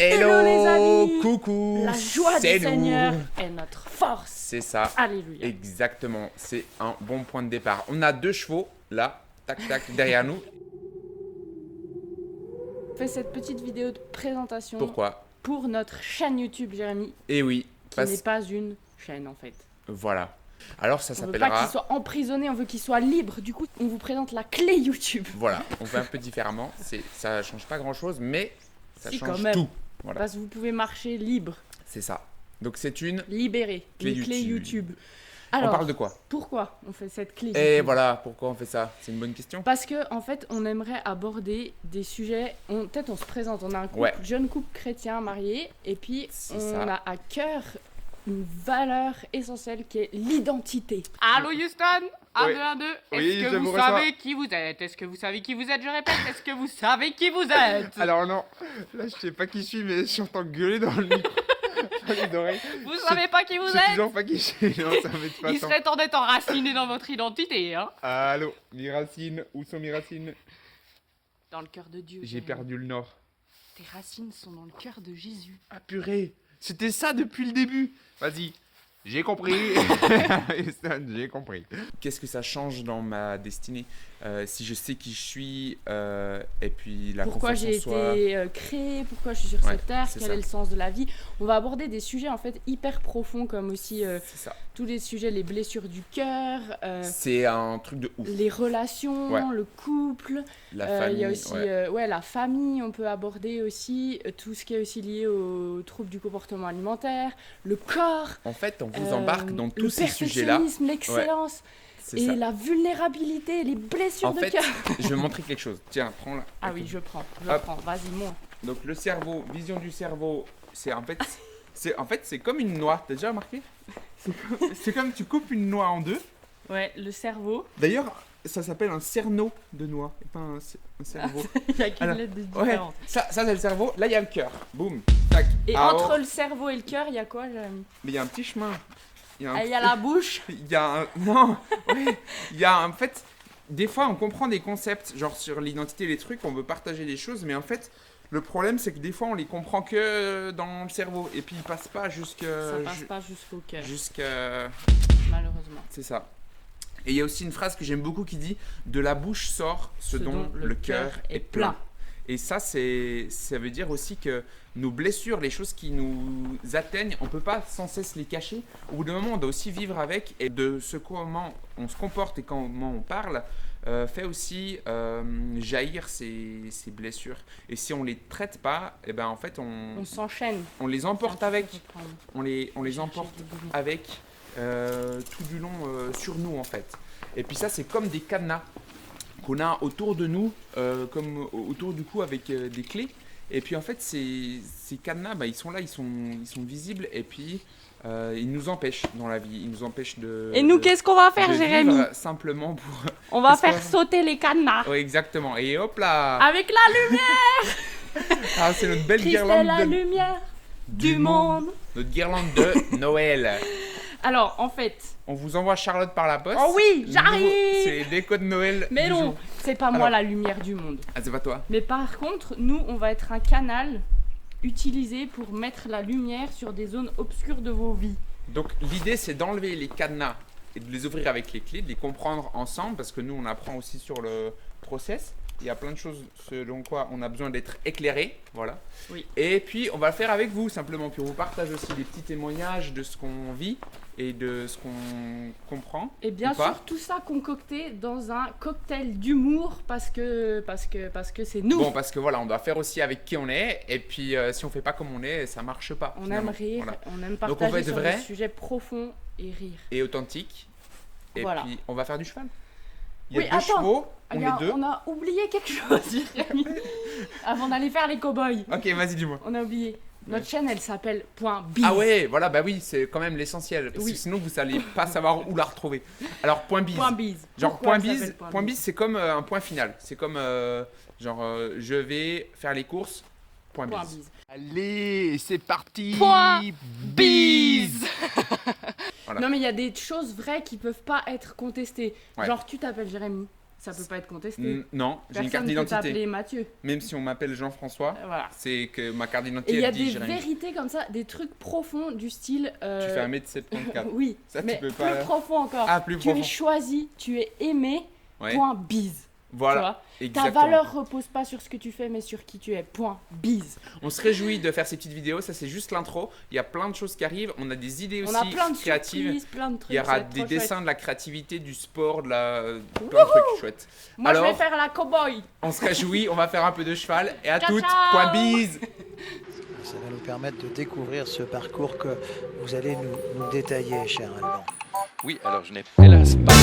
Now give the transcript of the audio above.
Hello les amis. Coucou. La joie du c'est nous. Seigneur est notre force. C'est ça. Alléluia. Exactement. C'est un bon point de départ. On a 2 chevaux là, tac tac, derrière nous. On fait cette petite vidéo de présentation Pourquoi? pour notre chaîne YouTube, Jérémy, Eh oui. qui n'est pas une chaîne en fait. Voilà. Alors ça On veut pas qu'il s'appellera. soit emprisonné, on veut qu'il soit libre. Du coup, on vous présente la clé YouTube. Voilà. On fait un peu différemment. Ça change pas grand chose, mais ça Si, quand change même. tout. Voilà. Parce que vous pouvez marcher libre, C'est ça. Donc c'est une. libéré. Clé Une clé YouTube. YouTube. On Alors, parle de quoi? pourquoi on fait cette clé Et YouTube? voilà. Pourquoi on fait ça? C'est une bonne question. Parce que en fait, on aimerait aborder des sujets. Peut-être on se présente. On a un couple, Ouais. jeune couple chrétien marié, et puis C'est on ça. a à cœur une valeur essentielle qui est l'identité. Allô Houston, 1, Oui. 2, 1, 2. Oui, Est-ce je que vous vous reçois. savez qui vous êtes? Est-ce que vous savez qui vous êtes? Je répète, est-ce que vous savez qui vous êtes? Alors non, là je sais pas qui je suis, mais j'entends gueuler dans le micro. Dans les oreilles. Vous savez pas qui vous Je sais êtes? toujours pas qui je suis, non, ça met de Il façon. serait temps d'être enraciné dans votre identité, hein? Allô, mes racines, où sont mes racines? Dans le cœur de Dieu. J'ai Jérémy. perdu le nord. Tes racines sont dans le cœur de Jésus. Ah purée, c'était ça depuis le début. Vas-y, j'ai compris. J'ai compris. Qu'est-ce que ça change dans ma destinée si je sais qui je suis et puis la Pourquoi confiance j'ai en soi. été créée, pourquoi je suis sur Ouais, cette terre, c'est quel ça. est le sens de la vie. On va aborder des sujets en fait hyper profonds comme aussi C'est ça. tous les sujets, les blessures du cœur, C'est un truc de ouf. les relations, Ouais. le couple. La Il famille. y a aussi ouais. la famille, on peut aborder aussi tout ce qui est aussi lié aux troubles du comportement alimentaire, le corps. En fait, on vous embarque dans le tous ces sujets-là. perfectionnisme, l'excellence C'est et ça. la vulnérabilité, les blessures En de fait, cœur. je vais montrer quelque chose. Tiens, prends-la. Ah oui, je prends, Hop. vas-y, moi. Donc le cerveau, vision du cerveau, c'est c'est comme une noix. T'as déjà remarqué? C'est comme tu coupes une noix en deux. Ouais, le cerveau. D'ailleurs, ça s'appelle un cerneau de noix, et pas un cerveau. Il y a qu'une Alors, lettre de Ouais, différence. ça c'est le cerveau. Là, il y a le cœur. Boum, tac. Et Ah, entre oh. le cerveau et le cœur, il y a quoi, Jérémy? Mais il y a un petit chemin. Il y a un Ah, il y a la bouche. Il y a un... Non, ouais. Il y a en fait... Des fois, on comprend des concepts, genre sur l'identité, les trucs, on veut partager des choses, mais en fait, le problème, c'est que des fois, on les comprend que dans le cerveau, et puis ils passent pas jusque... Ça passe pas jusqu'au cœur, Jusqu'à... malheureusement. C'est ça. Et il y a aussi une phrase que j'aime beaucoup qui dit « De la bouche sort ce dont le cœur est plein ». Et ça veut dire aussi que nos blessures, les choses qui nous atteignent, on ne peut pas sans cesse les cacher. Au bout d'un moment, on doit aussi vivre avec, et de ce comment on se comporte et comment on parle fait aussi jaillir ces blessures. Et si on ne les traite pas, et ben en fait On s'enchaîne. on les emporte Ça, avec. faut reprendre. On les Chercher emporte des goûts. avec tout du long sur nous en fait. Et puis ça, c'est comme des cadenas qu'on a autour de nous, comme autour du cou avec des clés. Et puis en fait, ces cadenas, bah, ils sont là, ils sont visibles, et puis ils nous empêchent dans la vie, ils nous empêchent de. Et nous, de- qu'est-ce qu'on va faire, de Jérémy? vivre simplement pour. On va qu'est-ce faire qu'on- sauter les cadenas. Ouais, exactement. Et hop là. Avec la lumière. Ah, c'est notre belle Christ est guirlande la de lumière du du monde. notre guirlande de Noël. Alors, en fait, On vous envoie Charlotte par la poste. oh oui, Nouveau- j'arrive. C'est les décos de Noël. Mais du non, jour. c'est pas moi Alors. la lumière du monde. Ah, c'est pas toi. Mais par contre, nous, on va être un canal utilisé pour mettre la lumière sur des zones obscures de vos vies. Donc l'idée, c'est d'enlever les cadenas et de les ouvrir avec les clés, de les comprendre ensemble, parce que nous, on apprend aussi sur le process. Il y a plein de choses selon quoi on a besoin d'être éclairé, voilà. Oui. Et puis on va le faire avec vous simplement. Puis on vous partage aussi des petits témoignages de ce qu'on vit et de ce qu'on comprend. Et bien Ou pas. sûr, tout ça concocté dans un cocktail d'humour parce que c'est nous. Bon, parce que voilà, on doit faire aussi avec qui on est. Et puis si on fait pas comme on est, ça marche pas. On finalement. aime rire, Voilà. on aime on va partager être sur vrai. des sujets profonds et rire. Et authentique. Et Voilà. puis on va faire du cheval. Il y a Oui, deux attends. chevaux, on est deux. On a oublié quelque chose, Jérémy. Avant d'aller faire les cow-boys. Ok, vas-y, dis-moi. On a oublié. Notre Ouais. chaîne, elle s'appelle Point Biz. Ah ouais, voilà, bah oui, c'est quand même l'essentiel. Parce Oui. que sinon, vous allez pas savoir où la retrouver. Alors, point bise. Point Biz. Genre, Pourquoi point elle bise, s'appelle point bise, c'est comme un point final. C'est comme, je vais faire les courses, point Point bise. Biz. Allez, c'est parti. Point Bise. Voilà. Non, mais il y a des choses vraies qui peuvent pas être contestées. Ouais. Genre, tu t'appelles Jérémy. Ça peut pas être contesté. Non, j'ai une carte Personne ne peut d'identité. t'appeler Mathieu. Même si on m'appelle Jean-François, Voilà. c'est que ma carte Et d'identité il y a elle dit des Jérémy. vérités comme ça, des trucs profonds du style. Tu fais 1m74. Oui, Ça, tu mais peux pas- plus profond encore. Ah, plus tu es profond. choisi, tu es aimé, Ouais. point bise. Tu Voilà. vois. Ta Exactement. valeur repose pas sur ce que tu fais, mais sur qui tu es. Point. Bise. On se réjouit de faire ces petites vidéos. Ça, c'est juste l'intro. Il y a plein de choses qui arrivent. On a des idées aussi On a plein de créatives. surprises, plein de trucs. Il y ça va aura être des trop dessins, chouette. de la créativité, du sport, plein de trucs chouettes. Moi, je Alors, vais faire la cow-boy. on se réjouit. On va faire un peu de cheval. Et à Ciao, toutes. ciao. Point bise. Ça va nous permettre de découvrir ce parcours que vous allez nous détailler, cher Alban. Oui, alors je n'ai hélas pas